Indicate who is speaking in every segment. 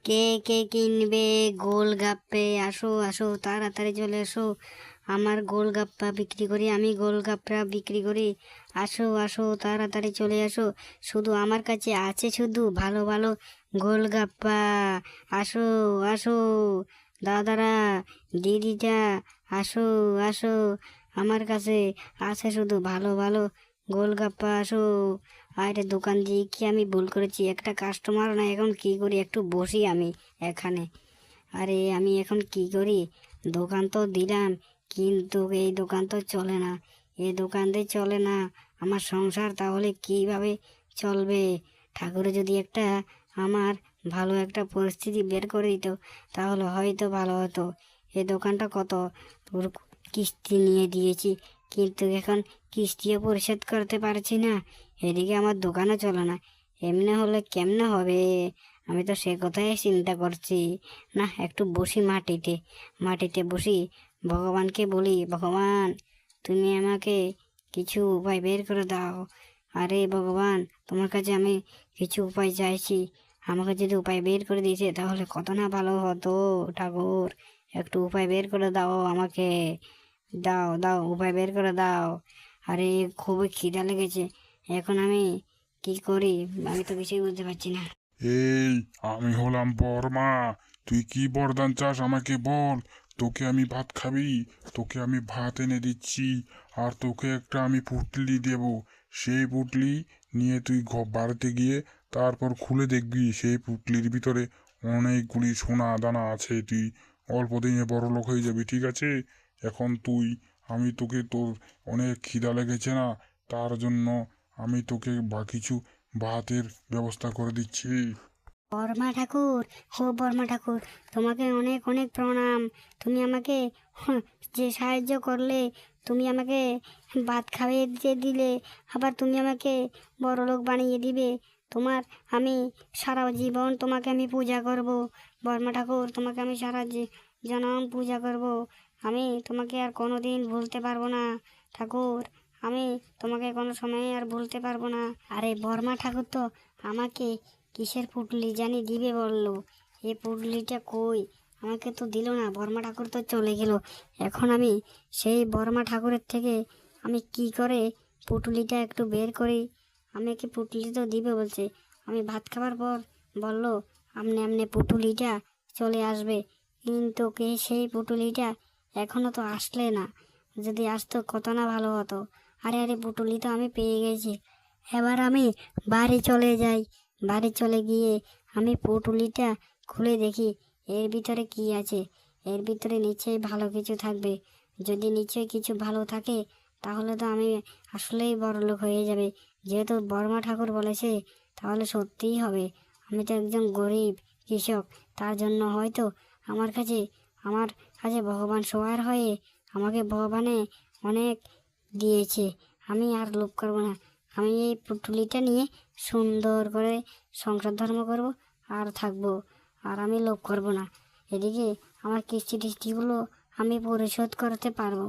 Speaker 1: কে কে কিনবে গোলগাপ্পে? আসো আসো, তাড়াতাড়ি চলে এসো। আমার গোলগাপ্পা বিক্রি করি, আমি গোলগাপ্পা বিক্রি করি। আসো আসো, তাড়াতাড়ি চলে আসো। শুধু আমার কাছে আছে শুধু ভালো ভালো গোলগাপ্পা। আসো আসো, দাদারা, দিদিটা, আসো আসো। আমার কাছে আছে শুধু ভালো ভালো গোলগাপ্পা। আসো। আরে দোকান দিয়ে কি আমি ভুল করেছি? একটা কাস্টমার না, এখন কি করি, একটু বসি আমি এখানে। আরে আমি এখন কি করি? দোকান তো দিলাম, কিন্তু এই দোকান তো চলে না। এই দোকান দিয়ে চলে না আমার সংসার, তাহলে কিভাবে চলবে? ঠাকুর যদি একটা আমার ভালো একটা পরিস্থিতি বের করে দিত, তাহলে হয়তো ভালো হতো। এই দোকানটা কত পুরো কিস্তি নিয়ে দিয়েছি, কিন্তু এখন কিস্তিও পরিশোধ করতে পারছি না। এদিকে আমার দোকানও চলে না। এমনি হলে কেমনে হবে? আমি তো সে কথাই চিন্তা করছি। না, একটু বসি মাটিতে, মাটিতে বসি, ভগবানকে বলি, ভগবান তুমি আমাকে কিছু উপায় বের করে দাও। আরে ভগবান, তোমার কাছে আমি কিছু উপায় চাইছি, আমাকে যদি উপায় বের করে দিয়েছে তাহলে কত না ভালো হতো। ঠাকুর, একটু উপায় বের করে দাও আমাকে, দাও দাও, উপায় বের করে দাও। আরে খুবই খিদা লেগেছে, এখন আমি কি করি? আমি তো কিছুই বুঝতে পারছি না।
Speaker 2: এই, আমি হলাম বর্মা। তুই কি বরদান চাস আমাকে বল। তোকে আমি ভাত খাবি, তোকে আমি ভাত এনে দিচ্ছি। আর তোকে একটা আমি পুটলি দেব। সেই পুটলি নিয়ে তুই বাড়িতে গিয়ে তারপর খুলে দেখবি সেই পুটলির ভিতরে অনেকগুলি সোনা দানা আছে। তুই অল্প দিনে বড় লোক হয়ে যাবি, ঠিক আছে? এখন তুই, আমি তোকে, তোর অনেক খিদা লেগেছে না, তার জন্য আমি তোকে কিছু ভাতের ব্যবস্থা করে দিচ্ছি।
Speaker 1: বর্মা ঠাকুর, ও বর্মা ঠাকুর, তোমাকে অনেক অনেক প্রণাম। তুমি আমাকে যে সাহায্য করলে, তুমি আমাকে ভাত খাইয়ে দিলে, আবার তুমি আমাকে বড়লোক বানিয়ে দিবে। তোমার আমি সারা জীবন তোমাকে আমি পূজা করব। বর্মা ঠাকুর, তোমাকে আমি সারা জনম পূজা করব। আমি তোমাকে আর কোনো দিন ভুলতে পারবো না ঠাকুর। আমি তোমাকে কোনো সময় আর ভুলতে পারবো না। আরে বর্মা ঠাকুর তো আমাকে কিসের পুটলি জানি দিবে বললো, এই পুটলিটা কই? আমাকে তো দিল না, বর্মা ঠাকুর তো চলে গেল। এখন আমি সেই বর্মা ঠাকুরের থেকে আমি কি করে পুটলিটা একটু বের করি? আমাকে পুটলি তো দিবে বলছে, আমি ভাত খাবার পর বললো আমনে আমনে পুটুলিটা চলে আসবে, কিন্তু কে সেই পুটুলিটা এখনো তো আসলে না। যদি আসতো কত না ভালো হতো। আরে আরে, পুটুলি তো আমি পেয়ে গেছি। এবার আমি বাড়ি চলে যাই। বাড়ি চলে গিয়ে আমি পুটুলিটা খুলে দেখি এর ভিতরে কি আছে। এর ভিতরে নিশ্চয়ই ভালো কিছু থাকবে। যদি নিশ্চয়ই কিছু ভালো থাকে, তাহলে তো আমি আসলেই বড়লোক হয়ে যাবে। যেহেতু বর্মা ঠাকুর বলেছে, তাহলে সত্যিই হবে। আমি তো একজন গরিব কৃষক, তার জন্য হয়তো আমার কাছে আমার কাছে ভগবান সবার হয়ে আমাকে ভগবানে অনেক দিয়েছে। আমি আর লোভ করবো না। আমি এই পুটুলিটা নিয়ে সুন্দর করে সংসার ধর্ম করব আর থাকবো। আর আমি লোভ করব না। এদিকে আমার কিস্তি টিস্তিগুলো আমি পরিশোধ করতে পারবো।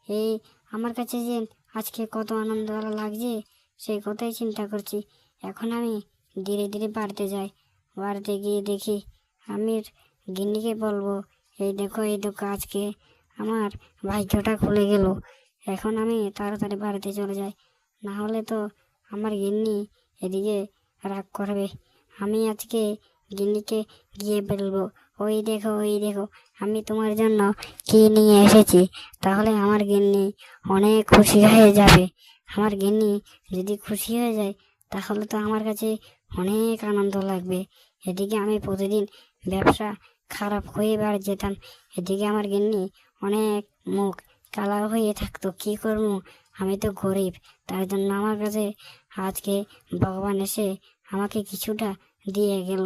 Speaker 1: এই আমার কাছে যে আজকে কত আনন্দ লাগছে, সেই কথাই চিন্তা করছি। এখন আমি ধীরে ধীরে বাড়িতে যাই। বাড়িতে গিয়ে দেখি আমি গিন্নিকে বলবো, এই দেখো এই দেখো, আজকে আমার ভাগ্যটা খুলে গেল। এখন আমি তাড়াতাড়ি বাড়িতে চলে যাই, না হলে তো আমার গিন্নি এদিকে রাগ করবে। আমি আজকে গিন্নিকে গিয়ে বলবো, ওই দেখো ওই দেখো, আমি তোমার জন্য কি নিয়ে এসেছি। তাহলে আমার গিন্নি অনেক খুশি হয়ে যাবে। আমার গিন্নি যদি খুশি হয়ে যায়, তাহলে তো আমার কাছে অনেক আনন্দ লাগবে। এদিকে আমি প্রতিদিন ব্যবসা খারাপ হয়ে বার যেতাম, এদিকে আমার গিন্নি অনেক মুখ কালা হয়ে থাকতো। কি করবো, আমি তো গরিব, তার জন্য আমার কাছে আজকে ভগবান এসে আমাকে কিছুটা দিয়ে গেল।